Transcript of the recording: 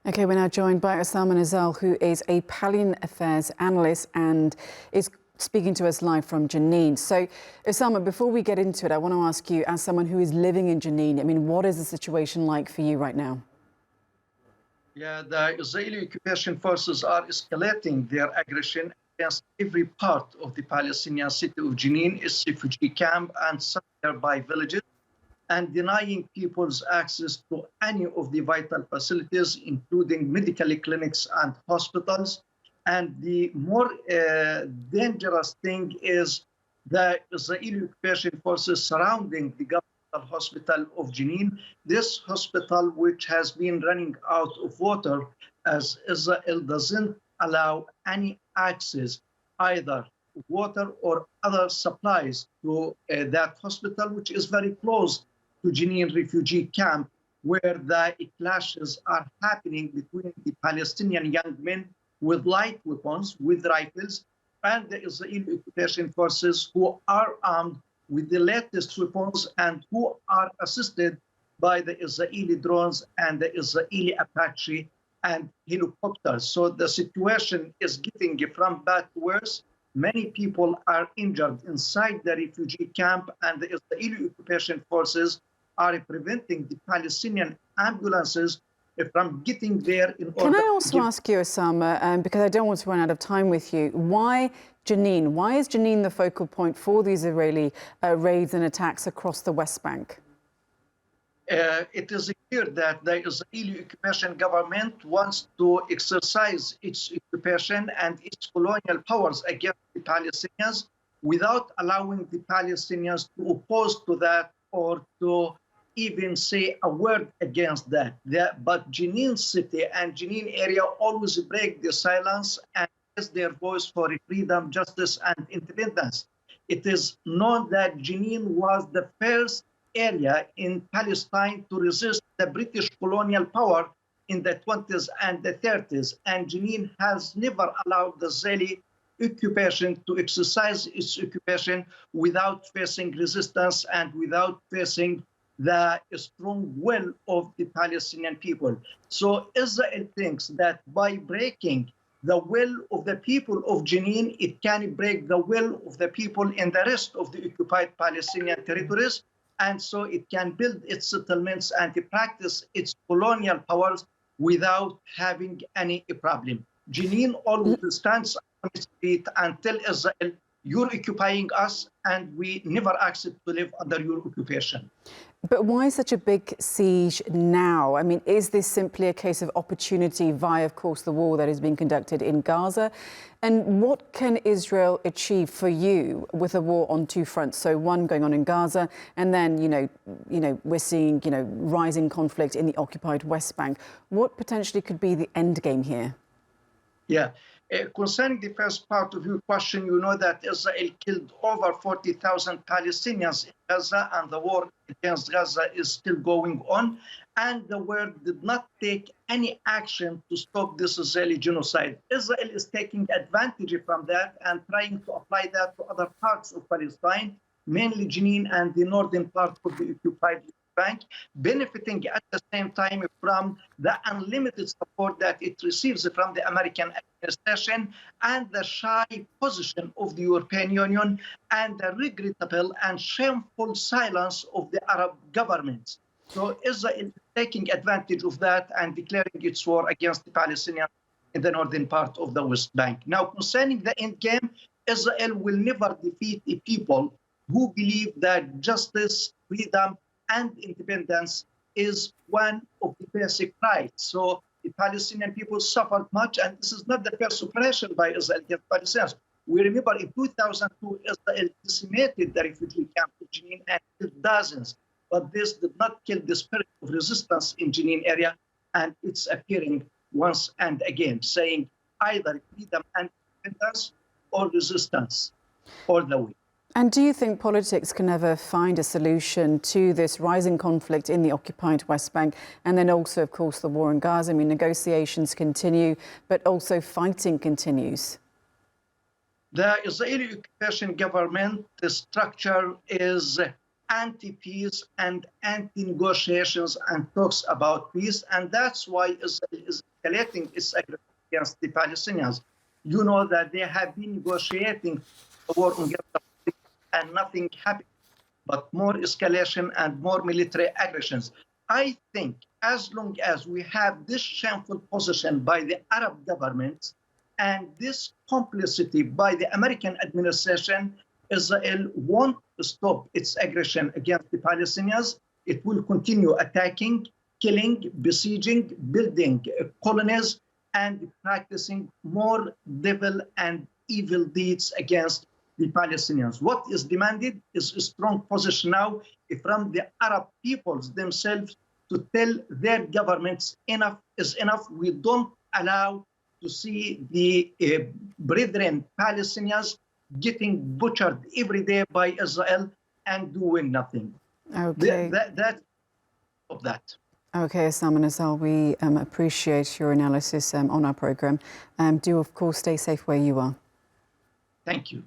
Okay, we're now joined by Osama Nazal, who is a Palestinian affairs analyst and is speaking to us live from Jenin. So, Osama, before we get into it, I want to ask you, as someone who is living in Jenin, I mean, what is the situation like for you right now? Yeah, the Israeli occupation forces are escalating their aggression against every part of the Palestinian city of Jenin, its refugee camp, and some nearby villages, and denying people's access to any of the vital facilities, including medical clinics and hospitals. And the more dangerous thing is the Israeli occupation forces surrounding the governmental hospital of Jenin. This hospital, which has been running out of water, as Israel doesn't allow any access, either water or other supplies, to that hospital, which is very close to Jenin refugee camp, where the clashes are happening between the Palestinian young men with light weapons, with rifles, and the Israeli occupation forces who are armed with the latest weapons and who are assisted by the Israeli drones and the Israeli Apache and helicopters. So the situation is getting from bad to worse. Many people are injured inside the refugee camp, and the Israeli occupation forces are preventing the Palestinian ambulances from getting there in order. Can I also ask you, Osama, because I don't want to run out of time with you, why Jenin? Why is Jenin the focal point for these Israeli raids and attacks across the West Bank? It is clear that the Israeli occupation government wants to exercise its occupation and its colonial powers against the Palestinians without allowing the Palestinians to oppose to that or to even say a word against that. But Jenin city and Jenin area always break the silence and raise their voice for freedom, justice, and independence. It is known that Jenin was the first area in Palestine to resist the British colonial power in the 20s and the 30s. And Jenin has never allowed the Israeli occupation to exercise its occupation without facing resistance and without facing the strong will of the Palestinian people. So Israel thinks that by breaking the will of the people of Jenin, it can break the will of the people in the rest of the occupied Palestinian territories. And so it can build its settlements and practice its colonial powers without having any problem. Jenin always stands on its feet and tells Israel, you're occupying us and we never accept to live under your occupation. But why such a big siege now? I mean, is this simply a case of opportunity via, of course, the war that is being conducted in Gaza? And what can Israel achieve for you with a war on two fronts? So one going on in Gaza, and then, we're seeing, rising conflict in the occupied West Bank. What potentially could be the end game here? Yeah. Concerning the first part of your question, you know that Israel killed over 40,000 Palestinians in Gaza, and the war against Gaza is still going on. And the world did not take any action to stop this Israeli genocide. Israel is taking advantage from that and trying to apply that to other parts of Palestine, mainly Jenin and the northern part of the occupied Bank, benefiting at the same time from the unlimited support that it receives from the American administration and the shy position of the European Union and the regrettable and shameful silence of the Arab governments. So Israel is taking advantage of that and declaring its war against the Palestinians in the northern part of the West Bank. Now, concerning the end game, Israel will never defeat the people who believe that justice, freedom, and independence is one of the basic rights. So the Palestinian people suffered much, and this is not the first operation by Israel against Palestinians. We remember in 2002, Israel decimated the refugee camp in Jenin and killed dozens. But this did not kill the spirit of resistance in Jenin area, and it's appearing once and again, saying either freedom and independence or resistance all the way. And do you think politics can ever find a solution to this rising conflict in the occupied West Bank, and then also, of course, the war in Gaza? I mean, negotiations continue, but also fighting continues. The Israeli occupation government, the structure is anti-peace and anti-negotiations and talks about peace. And that's why Israel is escalating its aggression against the Palestinians. You know that they have been negotiating the war on Gaza and nothing happened, but more escalation and more military aggressions. I think as long as we have this shameful position by the Arab governments and this complicity by the American administration, Israel won't stop its aggression against the Palestinians. It will continue attacking, killing, besieging, building colonies, and practicing more devil and evil deeds against the Palestinians. What is demanded is a strong position now from the Arab peoples themselves to tell their governments enough is enough. We don't allow to see the brethren Palestinians getting butchered every day by Israel and doing nothing. Okay. That. Okay, Osama Nazal, we appreciate your analysis on our programme. Do, of course, stay safe where you are. Thank you.